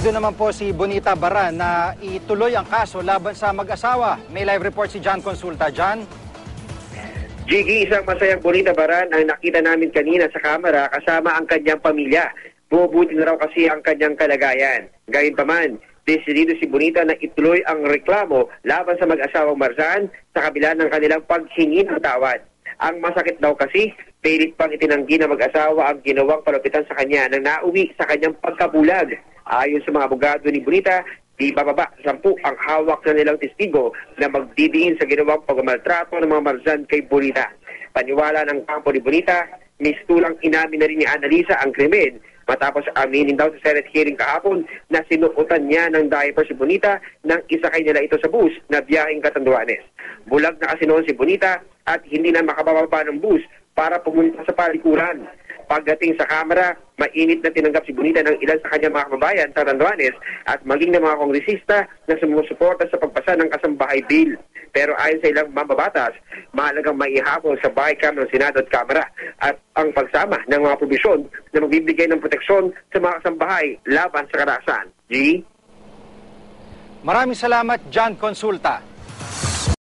Desidido naman po si Bonita Baran na ituloy ang kaso laban sa mag-asawa. May live report si John Consulta. John? Jiggy, isang masayang Bonita Baran ang nakita namin kanina sa kamera kasama ang kanyang pamilya. Bubuti na raw kasi ang kanyang kalagayan. Gayunpaman, desidido si Bonita na ituloy ang reklamo laban sa mag-asawang Marzan sa kabila ng kanilang paghingi ng tawad. Ang masakit daw kasi, pilit pang itinanggi na mag-asawa ang ginawang palupitan sa kanya nang nauwi sa kanyang pagkabulag. Ayon sa mga abogado ni Bonita, di bababa 10 ang hawak na nilang testigo na magdidiin sa ginawang pagmamaltrato ng mga Marzan kay Bonita. Paniwala ng kampo ni Bonita, mistulang inamin na rin ni Annalisa ang krimen matapos aminin daw sa Senate hearing kahapon na sinuotan niya ng diaper si Bonita nang isakay nila ito sa bus na biyaheng Catanduanes. Bulag na kasi noon si Bonita at hindi na makabababa ng bus para pumunta sa palikuran. Pagdating sa kamera, mainit na tinanggap si Bonita ng ilan sa kanyang mga kababayan sa Catanduanes at maging ng mga kongresista na sumusuporta sa pagpasa ng kasambahay bill. Pero ayon sa ilang mambabatas, mahalagang maihabol sa BICAM ng Senado at Kamara at ang pagsama ng mga probisyon na magbibigay ng proteksyon sa mga kasambahay laban sa karahasan. G? Maraming salamat, John Consulta.